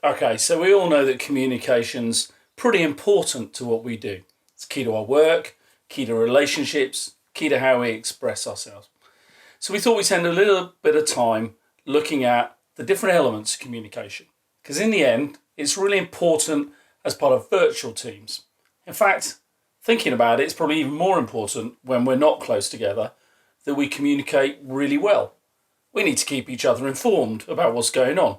Okay, so we all know that communication's pretty important to what we do. It's key to our work, key to relationships, key to how we express ourselves. So we thought we'd spend a little bit of time looking at the different elements of communication. Because in the end, it's really important as part of virtual teams. In fact, thinking about it, it's probably even more important when we're not close together that we communicate really well. We need to keep each other informed about what's going on.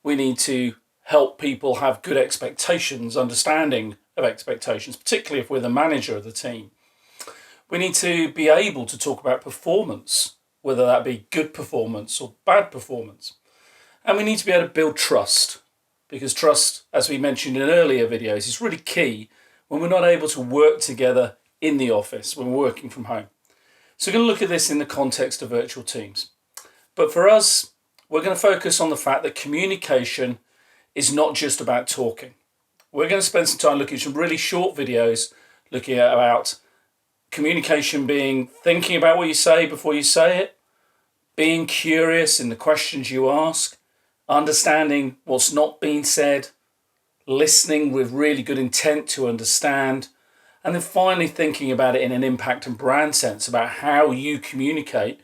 We need to help people have good expectations, understanding of expectations, particularly if we're the manager of the team. We need to be able to talk about performance, whether that be good performance or bad performance. And we need to be able to build trust, because trust, as we mentioned in earlier videos, is really key when we're not able to work together in the office, when we're working from home. So we're going to look at this in the context of virtual teams. But for us, we're going to focus on the fact that communication is not just about talking. We're going to spend some time looking at some really short videos looking at about communication being thinking about what you say before you say it, being curious in the questions you ask, understanding what's not being said, listening with really good intent to understand, and then finally thinking about it in an impact and brand sense about how you communicate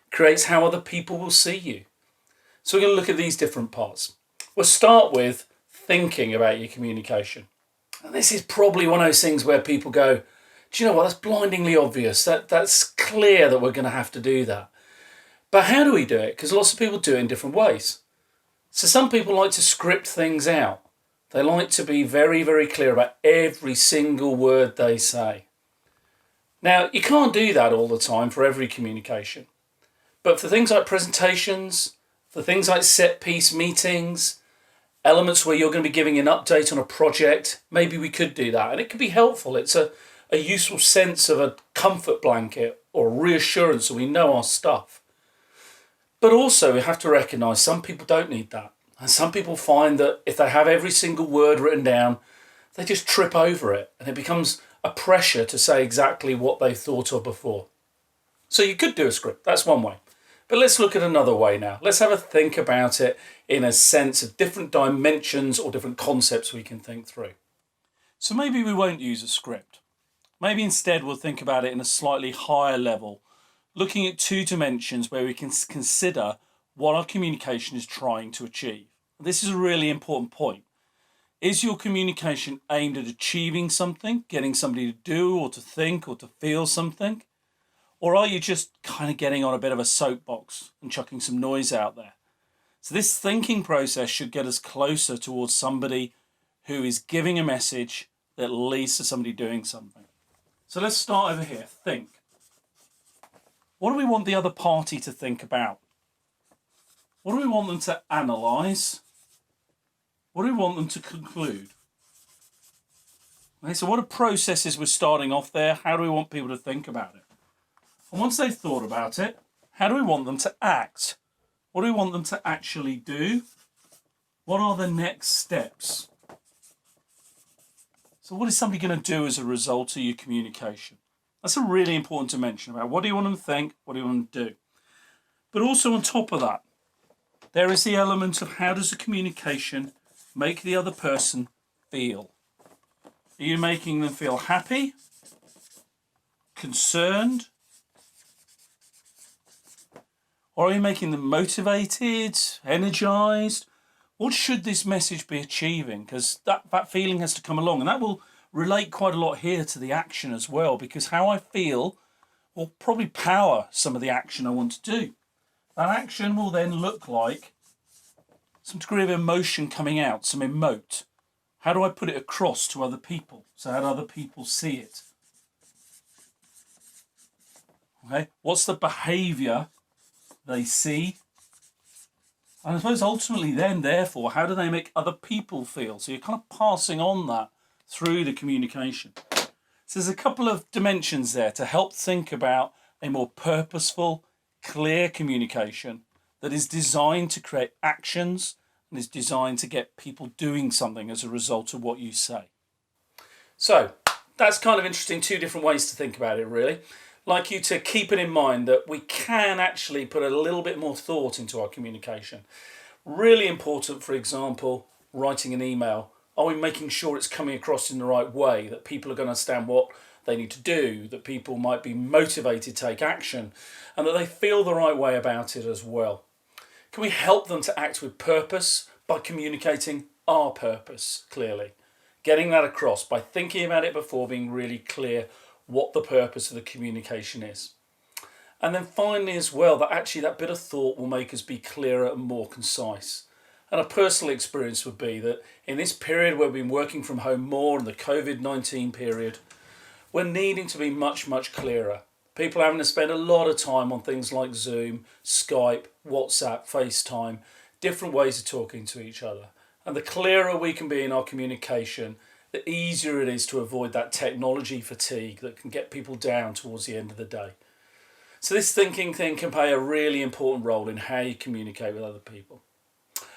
creates how other people will see you. So we're going to look at these different parts. We'll start with thinking about your communication. And this is probably one of those things where people go, do you know what, that's blindingly obvious. That's clear that we're going to have to do that. But how do we do it? Because lots of people do it in different ways. So some people like to script things out. They like to be very, very clear about every single word they say. Now, you can't do that all the time for every communication. But for things like presentations, for things like set piece meetings, elements where you're going to be giving an update on a project, maybe we could do that. And it could be helpful. It's a useful sense of a comfort blanket or reassurance so we know our stuff. But also we have to recognise some people don't need that. And some people find that if they have every single word written down, they just trip over it. And it becomes a pressure to say exactly what they thought of before. So you could do a script. That's one way. But let's look at another way now. Let's have a think about it in a sense of different dimensions or different concepts we can think through. So maybe we won't use a script. Maybe instead we'll think about it in a slightly higher level, looking at two dimensions where we can consider what our communication is trying to achieve. This is a really important point. Is your communication aimed at achieving something, getting somebody to do or to think or to feel something? Or are you just kind of getting on a bit of a soapbox and chucking some noise out there? So this thinking process should get us closer towards somebody who is giving a message that leads to somebody doing something. So let's start over here. Think. What do we want the other party to think about? What do we want them to analyse? What do we want them to conclude? Okay, so what are processes we're starting off there? How do we want people to think about it? And once they've thought about it, how do we want them to act? What do we want them to actually do? What are the next steps? So what is somebody going to do as a result of your communication? That's a really important dimension about what do you want them to think, what do you want them to do? But also on top of that, there is the element of how does the communication make the other person feel? Are you making them feel happy, concerned, or are you making them motivated, energized? What should this message be achieving? Because that feeling has to come along, and that will relate quite a lot here to the action as well, because how I feel will probably power some of the action I want to do. That action will then look like some degree of emotion coming out, some emote. How do I put it across to other people? So how do other people see it? Okay, what's the behaviour they see? And I suppose ultimately then, therefore, how do they make other people feel? So you're kind of passing on that through the communication. So there's a couple of dimensions there to help think about a more purposeful, clear communication that is designed to create actions and is designed to get people doing something as a result of what you say. So that's kind of interesting, two different ways to think about it, really. I'd like you to keep it in mind that we can actually put a little bit more thought into our communication. Really important, for example, writing an email, are we making sure it's coming across in the right way, that people are going to understand what they need to do, that people might be motivated to take action, and that they feel the right way about it as well? Can we help them to act with purpose by communicating our purpose clearly? Getting that across by thinking about it before, being really clear what the purpose of the communication is. And then finally as well, that actually that bit of thought will make us be clearer and more concise. And a personal experience would be that in this period where we've been working from home more, in the COVID-19 period, we're needing to be much, much clearer. People are having to spend a lot of time on things like Zoom, Skype, WhatsApp, FaceTime, different ways of talking to each other. And the clearer we can be in our communication, the easier it is to avoid that technology fatigue that can get people down towards the end of the day. So this thinking thing can play a really important role in how you communicate with other people.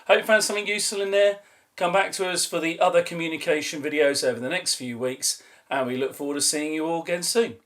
Hope you found something useful in there. Come back to us for the other communication videos over the next few weeks, and we look forward to seeing you all again soon.